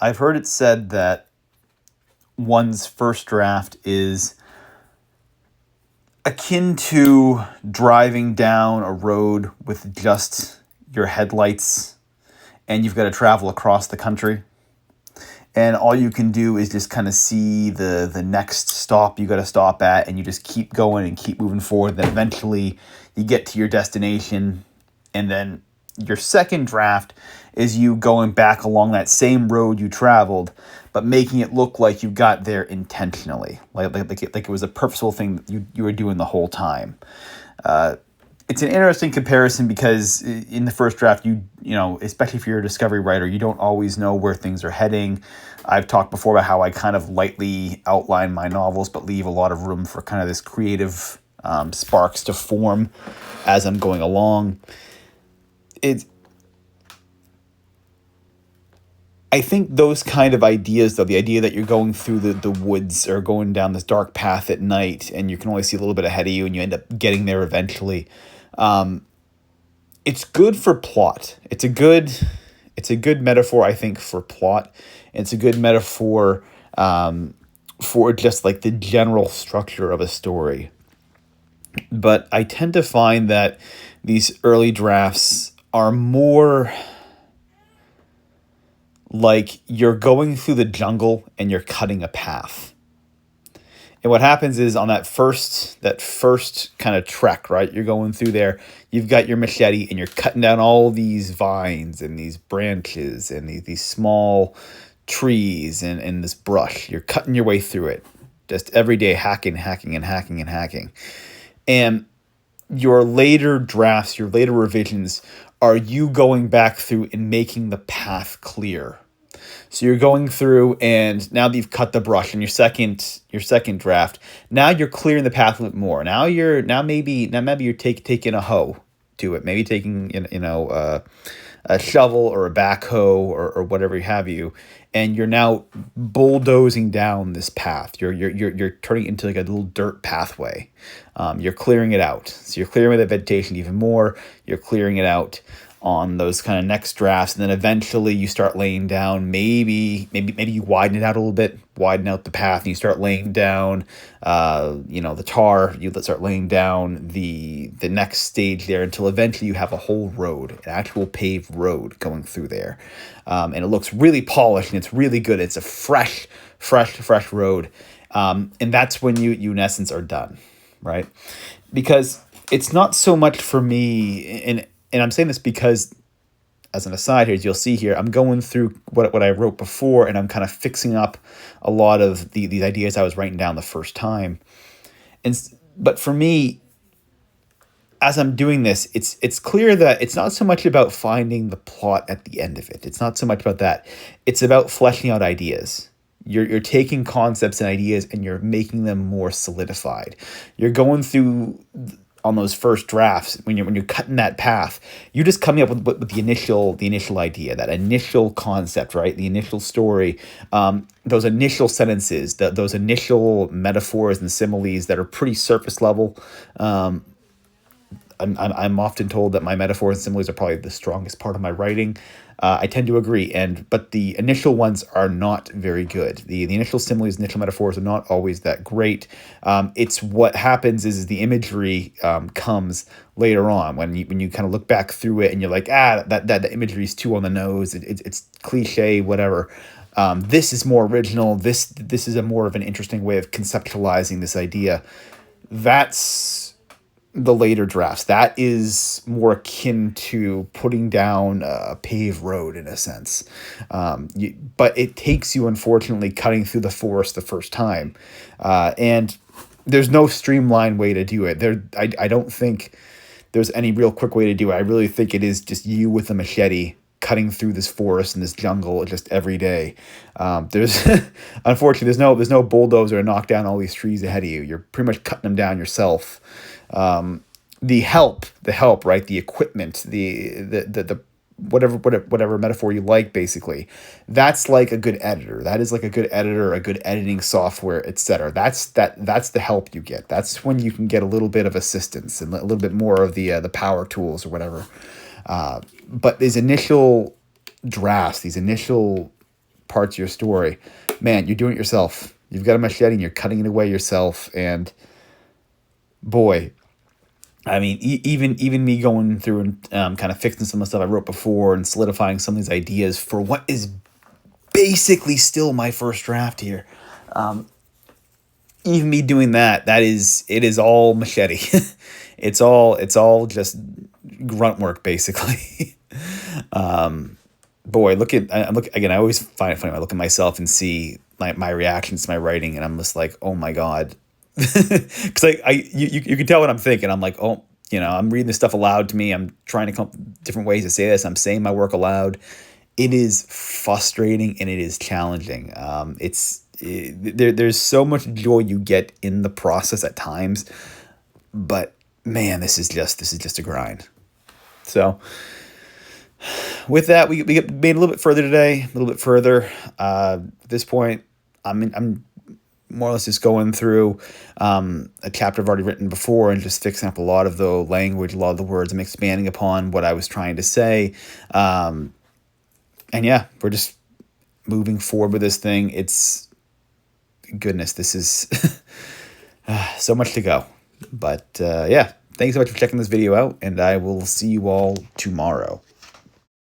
I've heard it said that one's first draft is akin to driving down a road with just your headlights and you've got to travel across the country. And all you can do is just kind of see the next stop you got to stop at, and you just keep going and keep moving forward. Then eventually you get to your destination, and then your second draft is you going back along that same road you traveled, but making it look like you got there intentionally, like it was a purposeful thing that you were doing the whole time. It's an interesting comparison because in the first draft, you know, especially if you're a discovery writer, you don't always know where things are heading. I've talked before about how I kind of lightly outline my novels, but leave a lot of room for kind of this creative sparks to form as I'm going along. I think those kind of ideas, though, the idea that you're going through the woods or going down this dark path at night and you can only see a little bit ahead of you and you end up getting there eventually, it's good for plot. It's a good metaphor, I think, for plot. It's a good metaphor for just like the general structure of a story. But I tend to find that these early drafts are more like you're going through the jungle and you're cutting a path. And what happens is on that first kind of trek, right? You're going through there, you've got your machete and you're cutting down all these vines and these branches and these small trees and this brush. You're cutting your way through it. Just every day hacking. And your later drafts, your later revisions are you going back through and making the path clear. So you're going through, and now that you've cut the brush in your second draft, now you're clearing the path a little bit more. Now maybe you're taking a hoe to it, maybe taking a shovel or a backhoe or whatever have you, and you're now bulldozing down this path. You're turning it into like a little dirt pathway. You're clearing it out. So you're clearing the vegetation even more. You're clearing it out on those kind of next drafts, and then eventually you start laying down. Maybe you widen it out a little bit, widen out the path, and you start laying down, the tar. You start laying down the next stage there until eventually you have a whole road, an actual paved road going through there, and it looks really polished and it's really good. It's a fresh road, and that's when you in essence are done, right? Because it's not so much for me, and I'm saying this because, as an aside here, as you'll see here, I'm going through what I wrote before, and I'm kind of fixing up a lot of these ideas I was writing down the first time. But for me, as I'm doing this, it's clear that it's not so much about finding the plot at the end of it. It's not so much about that. It's about fleshing out ideas. You're taking concepts and ideas and you're making them more solidified. You're going through on those first drafts, when you're cutting that path, you're just coming up with the initial idea, that initial concept, right? The initial story, those initial sentences, those initial metaphors and similes that are pretty surface level. I'm often told that my metaphors and similes are probably the strongest part of my writing. I tend to agree, but the initial ones are not very good. The initial similes, initial metaphors are not always that great. It's what happens is the imagery comes later on when you kind of look back through it and you're like, that imagery is too on the nose. It's cliche, whatever. This is more original. This is a more of an interesting way of conceptualizing this idea. That's the later drafts. That is more akin to putting down a paved road in a sense. But it takes you, unfortunately, cutting through the forest the first time. And there's no streamlined way to do it. I don't think there's any real quick way to do it. I really think it is just you with a machete cutting through this forest and this jungle just every day. There's unfortunately there's no bulldozer to knock down all these trees ahead of you. You're pretty much cutting them down yourself. The help, right? The equipment, the whatever metaphor you like, basically, that's like a good editor. That is like a good editor, a good editing software, etc. That's the help you get. That's when you can get a little bit of assistance and a little bit more of the power tools or whatever. But these initial drafts, these initial parts of your story, man, you're doing it yourself. You've got a machete and you're cutting it away yourself. And boy, I mean, even me going through and kind of fixing some of the stuff I wrote before and solidifying some of these ideas for what is basically still my first draft here. Even me doing that, it is all Machete. it's all just grunt work basically. Boy, look again. I always find it funny when I look at myself and see my reactions to my writing, and I'm just like, oh my god, because you can tell what I'm thinking. I'm like, oh, I'm reading this stuff aloud to me. I'm trying to come up with different ways to say this. I'm saying my work aloud. It is frustrating and it is challenging. There's so much joy you get in the process at times, but man, this is just a grind. So with that, we made a little bit further today, a little bit further. At this point, I'm more or less just going through a chapter I've already written before and just fixing up a lot of the language, a lot of the words. I'm expanding upon what I was trying to say. And yeah, we're just moving forward with this thing. It's goodness, this is so much to go. But yeah, thanks so much for checking this video out, and I will see you all tomorrow.